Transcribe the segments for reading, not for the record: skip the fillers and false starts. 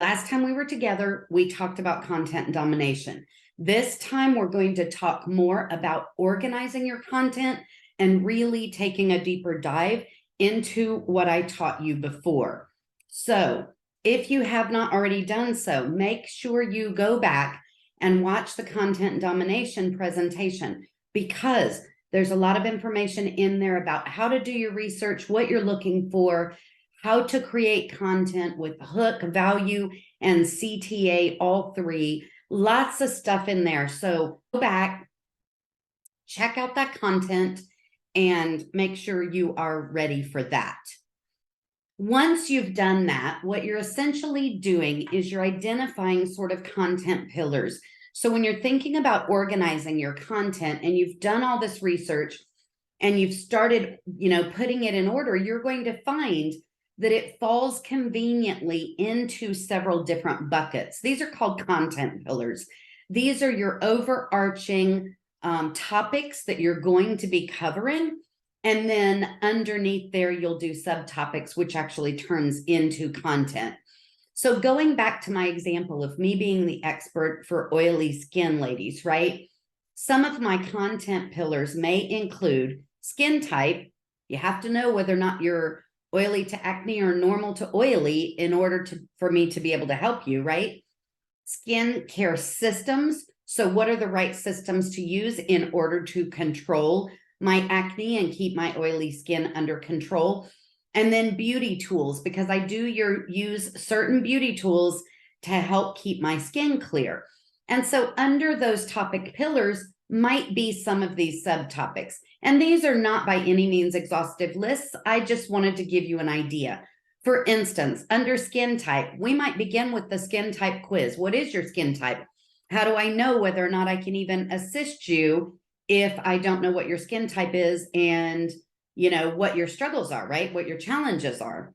Last time we were together, we talked about content domination. This time, we're going to talk more about organizing your content and really taking a deeper dive into what I taught you before. So, if you have not already done so, make sure you go back and watch the content domination presentation, because there's a lot of information in there about how to do your research, what you're looking for, how to create content with hook, value, and CTA, all three. Lots of stuff in there. So go back, check out that content, and make sure you are ready for that. Once you've done that, what you're essentially doing is you're identifying sort of content pillars. So when you're thinking about organizing your content and you've done all this research and you've started, putting it in order, you're going to find that it falls conveniently into several different buckets. These are called content pillars. These are your overarching topics that you're going to be covering. And then underneath there, you'll do subtopics, which actually turns into content. So going back to my example of me being the expert for oily skin, ladies, right? Some of my content pillars may include skin type. You have to know whether or not you're oily to acne or normal to oily in order for me to be able to help you, right? Skin care systems. So what are the right systems to use in order to control my acne and keep my oily skin under control? And then beauty tools, because I do use certain beauty tools to help keep my skin clear. And so under those topic pillars might be some of these subtopics. And these are not by any means exhaustive lists. I just wanted to give you an idea. For instance, under skin type, we might begin with the skin type quiz. What is your skin type? How do I know whether or not I can even assist you if I don't know what your skin type is and what your struggles are, right? What your challenges are.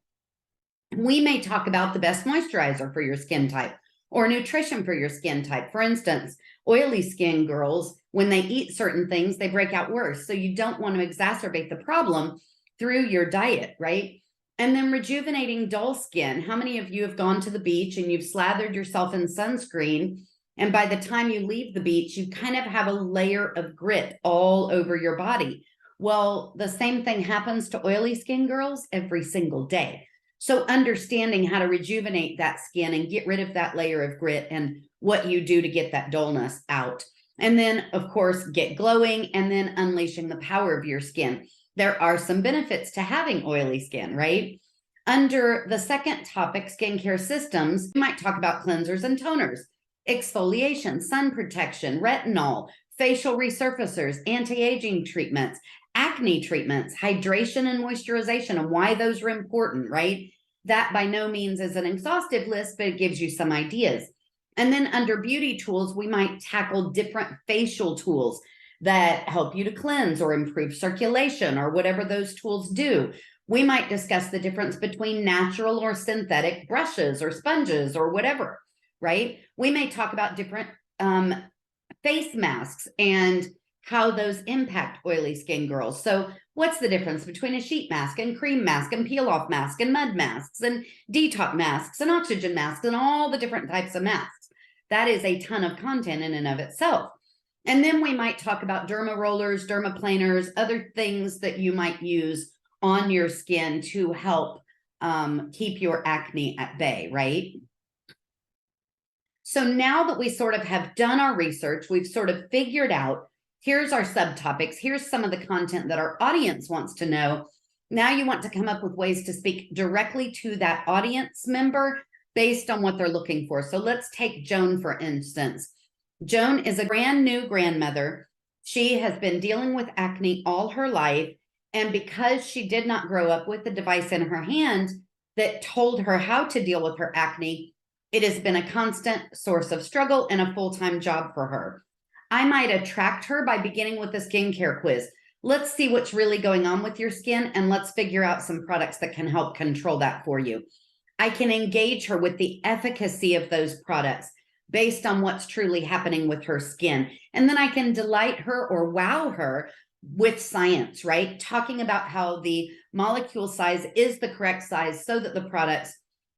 We may talk about the best moisturizer for your skin type or nutrition for your skin type. For instance, oily skin girls, when they eat certain things, they break out worse. So you don't want to exacerbate the problem through your diet, right? And then rejuvenating dull skin. How many of you have gone to the beach and you've slathered yourself in sunscreen, and by the time you leave the beach, you kind of have a layer of grit all over your body? Well, the same thing happens to oily skin girls every single day. So understanding how to rejuvenate that skin and get rid of that layer of grit and what you do to get that dullness out. And then, of course, get glowing and then unleashing the power of your skin. There are some benefits to having oily skin, right? Under the second topic, skincare systems, we might talk about cleansers and toners, exfoliation, sun protection, retinol, facial resurfacers, anti-aging treatments, acne treatments, hydration and moisturization, and why those are important, right? That by no means is an exhaustive list, but it gives you some ideas. And then under beauty tools, we might tackle different facial tools that help you to cleanse or improve circulation or whatever those tools do. We might discuss the difference between natural or synthetic brushes or sponges or whatever, right? We may talk about different face masks and how those impact oily skin girls. So what's the difference between a sheet mask and cream mask and peel off mask and mud masks and detox masks and oxygen masks and all the different types of masks? That is a ton of content in and of itself. And then we might talk about derma rollers, dermaplaners, other things that you might use on your skin to help keep your acne at bay, right? So now that we sort of have done our research, we've sort of figured out, here's our subtopics, here's some of the content that our audience wants to know. Now you want to come up with ways to speak directly to that audience member based on what they're looking for. So let's take Joan, for instance. Joan is a brand new grandmother. She has been dealing with acne all her life. And because she did not grow up with the device in her hand that told her how to deal with her acne, it has been a constant source of struggle and a full-time job for her. I might attract her by beginning with a skincare quiz. Let's see what's really going on with your skin, and let's figure out some products that can help control that for you. I can engage her with the efficacy of those products based on what's truly happening with her skin. And then I can delight her or wow her with science, right? Talking about how the molecule size is the correct size so that the products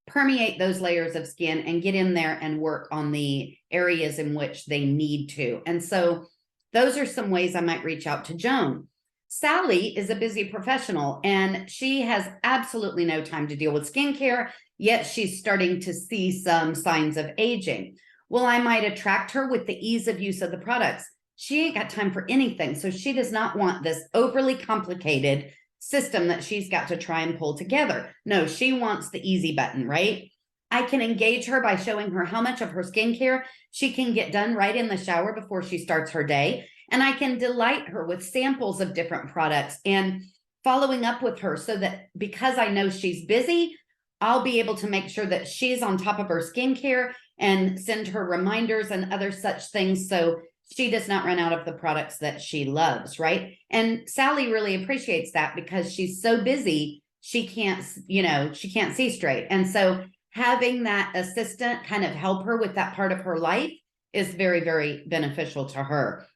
permeate those layers of skin and get in there and work on the areas in which they need to. And so those are some ways I might reach out to Joan. Sally is a busy professional and she has absolutely no time to deal with skincare, yet she's starting to see some signs of aging. Well, I might attract her with the ease of use of the products. She ain't got time for anything. So she does not want this overly complicated system that she's got to try and pull together. No, she wants the easy button, right? I can engage her by showing her how much of her skincare she can get done right in the shower before she starts her day. And I can delight her with samples of different products and following up with her so that because I know she's busy, I'll be able to make sure that she's on top of her skincare and send her reminders and other such things so she does not run out of the products that she loves, right? And Sally really appreciates that because she's so busy, she can't see straight. And so having that assistant kind of help her with that part of her life is very, very beneficial to her.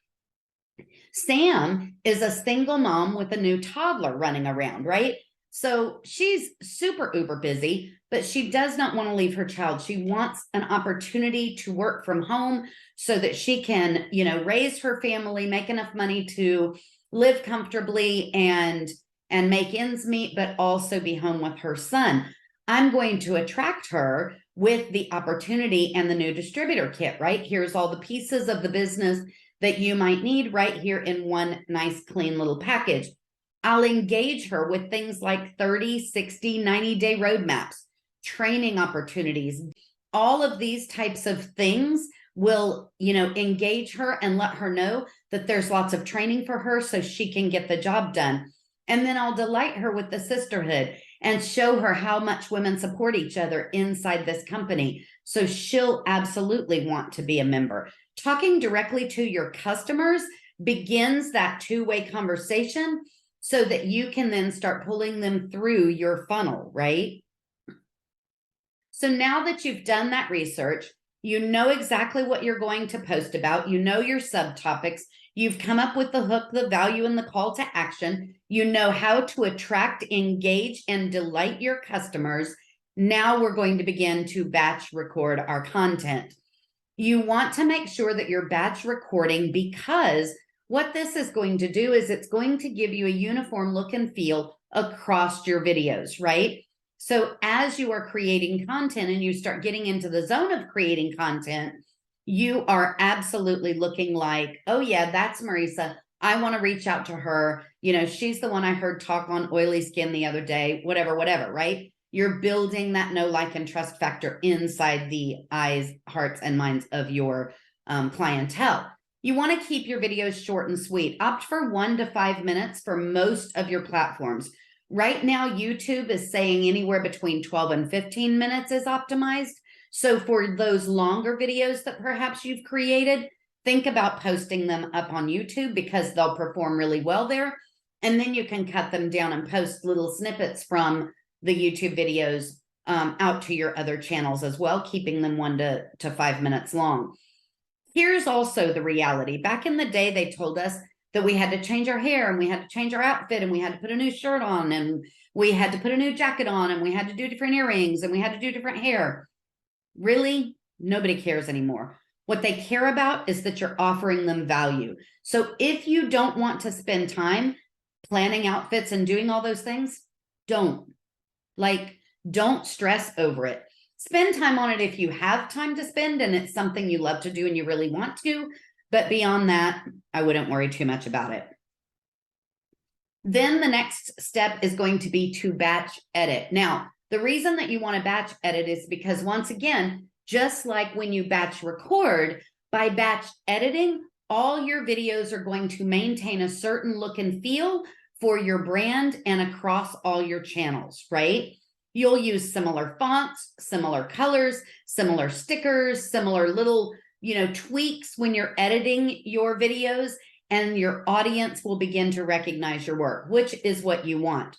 Sam is a single mom with a new toddler running around, right? So she's super uber busy, but she does not want to leave her child. She wants an opportunity to work from home so that she can, raise her family, make enough money to live comfortably and make ends meet, but also be home with her son. I'm going to attract her with the opportunity and the new distributor kit, right? Here's all the pieces of the business that you might need right here in one nice, clean little package. I'll engage her with things like 30, 60, 90-day roadmaps, training opportunities. All of these types of things will, engage her and let her know that there's lots of training for her so she can get the job done. And then I'll delight her with the sisterhood and show her how much women support each other inside this company. So she'll absolutely want to be a member. Talking directly to your customers begins that two-way conversation so that you can then start pulling them through your funnel, right? So now that you've done that research, you know exactly what you're going to post about, you know your subtopics, you've come up with the hook, the value, and the call to action, you know how to attract, engage, and delight your customers. Now we're going to begin to batch record our content. You want to make sure that you're batch recording because what this is going to do is it's going to give you a uniform look and feel across your videos, right? So as you are creating content and you start getting into the zone of creating content, you are absolutely looking like, oh yeah, that's Marisa. I want to reach out to her. She's the one I heard talk on oily skin the other day, whatever, right? You're building that know, like, and trust factor inside the eyes, hearts, and minds of your clientele. You want to keep your videos short and sweet. Opt for 1 to 5 minutes for most of your platforms. Right now, YouTube is saying anywhere between 12 and 15 minutes is optimized. So for those longer videos that perhaps you've created, think about posting them up on YouTube because they'll perform really well there. And then you can cut them down and post little snippets from the YouTube videos out to your other channels as well, keeping them 1 to 5 minutes long. Here's also the reality. Back in the day, they told us that we had to change our hair and we had to change our outfit and we had to put a new shirt on and we had to put a new jacket on and we had to do different earrings and we had to do different hair. Really, nobody cares anymore. What they care about is that you're offering them value. So if you don't want to spend time planning outfits and doing all those things, don't stress over it. Spend time on it if you have time to spend and it's something you love to do and you really want to. But beyond that, I wouldn't worry too much about it. Then the next step is going to be to batch edit. Now, the reason that you want to batch edit is because, once again, just like when you batch record, by batch editing, all your videos are going to maintain a certain look and feel for your brand and across all your channels, right? You'll use similar fonts, similar colors, similar stickers, similar little, tweaks when you're editing your videos, and your audience will begin to recognize your work, which is what you want.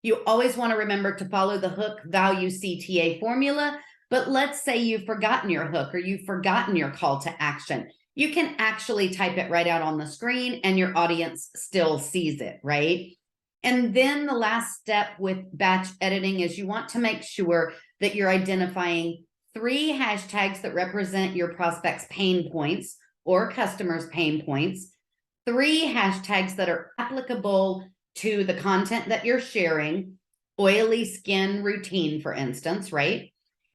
You always want to remember to follow the hook, value, CTA formula, but let's say you've forgotten your hook or you've forgotten your call to action. You can actually type it right out on the screen and your audience still sees it, right? And then the last step with batch editing is you want to make sure that you're identifying 3 hashtags that represent your prospects' pain points or customers' pain points, 3 hashtags that are applicable to the content that you're sharing, oily skin routine, for instance, right?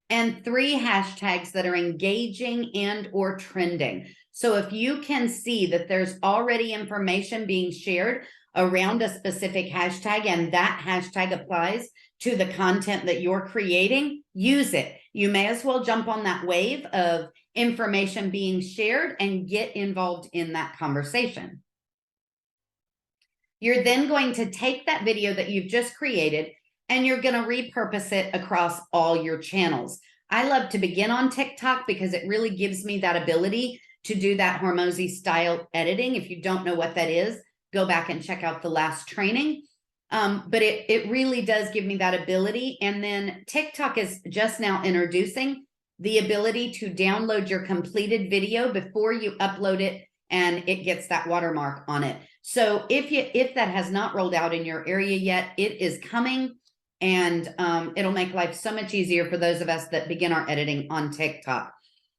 And 3 hashtags that are engaging and or trending. So if you can see that there's already information being shared around a specific hashtag and that hashtag applies to the content that you're creating, use it. You may as well jump on that wave of information being shared and get involved in that conversation. You're then going to take that video that you've just created and you're going to repurpose it across all your channels. I love to begin on TikTok because it really gives me that ability to do that Hormozi style editing. If you don't know what that is, go back and check out the last training. But it really does give me that ability. And then TikTok is just now introducing the ability to download your completed video before you upload it, and it gets that watermark on it. So if that has not rolled out in your area yet, it is coming, and it'll make life so much easier for those of us that begin our editing on TikTok.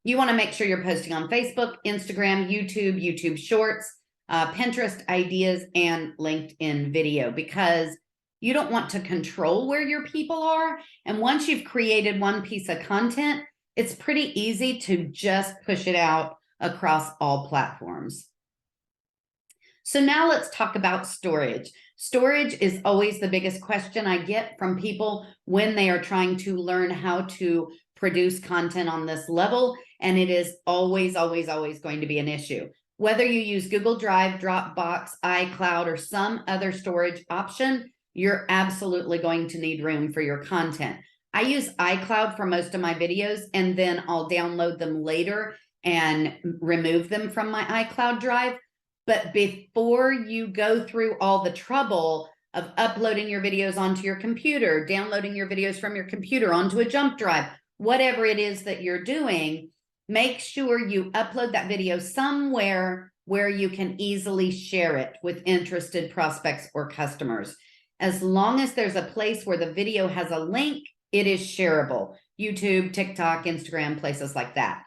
You want to make sure you're posting on Facebook, Instagram, YouTube Shorts, Pinterest ideas, and LinkedIn video, because you don't want to control where your people are. And once you've created one piece of content, it's pretty easy to just push it out across all platforms. So now let's talk about storage. Storage is always the biggest question I get from people when they are trying to learn how to produce content on this level. And it is always, always, always going to be an issue. Whether you use Google Drive, Dropbox, iCloud, or some other storage option, you're absolutely going to need room for your content. I use iCloud for most of my videos, and then I'll download them later and remove them from my iCloud drive. But before you go through all the trouble of uploading your videos onto your computer, downloading your videos from your computer onto a jump drive, whatever it is that you're doing, make sure you upload that video somewhere where you can easily share it with interested prospects or customers. As long as there's a place where the video has a link, it is shareable. YouTube, TikTok, Instagram, places like that.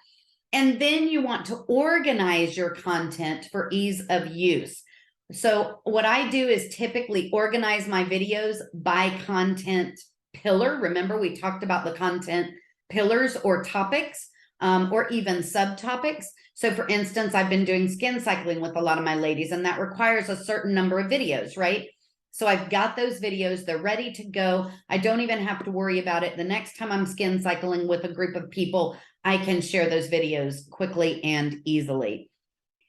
And then you want to organize your content for ease of use. So what I do is typically organize my videos by content pillar. Remember, we talked about the content pillars or topics, or even subtopics. So for instance, I've been doing skin cycling with a lot of my ladies, and that requires a certain number of videos, right? So I've got those videos, they're ready to go. I don't even have to worry about it. The next time I'm skin cycling with a group of people, I can share those videos quickly and easily.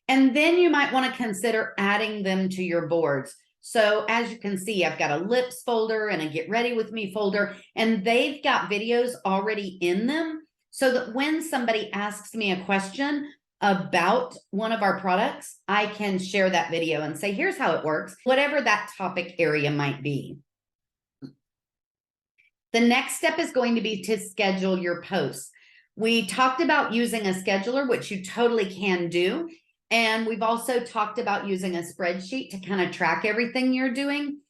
And then you might want to consider adding them to your boards. So as you can see, I've got a lips folder and a get ready with me folder, and they've got videos already in them, so that when somebody asks me a question about one of our products, I can share that video and say, here's how it works, whatever that topic area might be. The next step is going to be to schedule your posts. We talked about using a scheduler, which you totally can do. And we've also talked about using a spreadsheet to kind of track everything you're doing.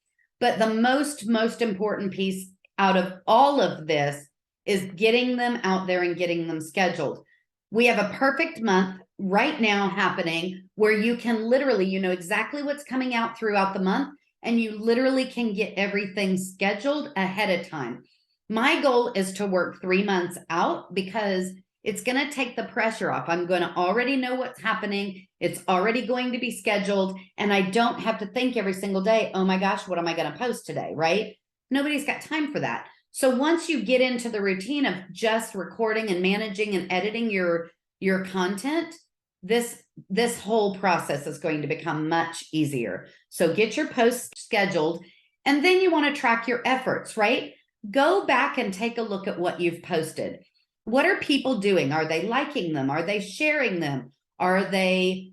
But the most important piece out of all of this is getting them out there and getting them scheduled. We have a perfect month right now happening where you can literally, you know exactly what's coming out throughout the month, and you literally can get everything scheduled ahead of time. My goal is to work 3 months out because it's going to take the pressure off. I'm going to already know what's happening. It's already going to be scheduled, and I don't have to think every single day, oh my gosh, what am I going to post today, right? Nobody's got time for that. So once you get into the routine of just recording and managing and editing your content, this whole process is going to become much easier. So get your posts scheduled, and then you want to track your efforts, right? Go back and take a look at what you've posted. What are people doing? Are they liking them? Are they sharing them? Are they,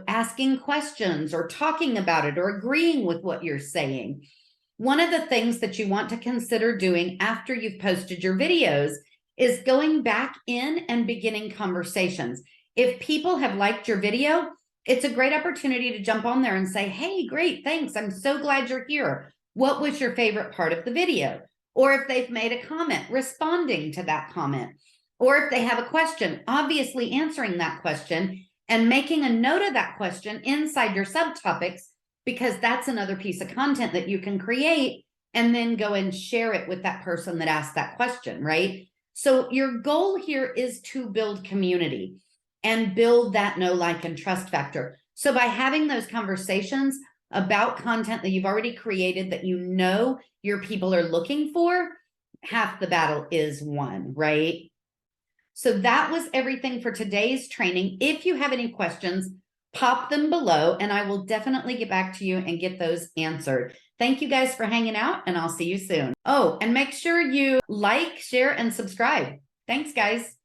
asking questions or talking about it or agreeing with what you're saying? One of the things that you want to consider doing after you've posted your videos is going back in and beginning conversations. If people have liked your video, it's a great opportunity to jump on there and say, hey, great, thanks. I'm so glad you're here. What was your favorite part of the video? or if they've made a comment, responding to that comment, or if they have a question, obviously answering that question and making a note of that question inside your subtopics, because that's another piece of content that you can create and then go and share it with that person that asked that question, right? So your goal here is to build community and build that know, like, and trust factor. So by having those conversations about content that you've already created that you know your people are looking for, half the battle is won, right? So that was everything for today's training. If you have any questions, pop them below and I will definitely get back to you and get those answered. Thank you guys for hanging out, and I'll see you soon. Oh, and make sure you like, share, and subscribe. Thanks, guys.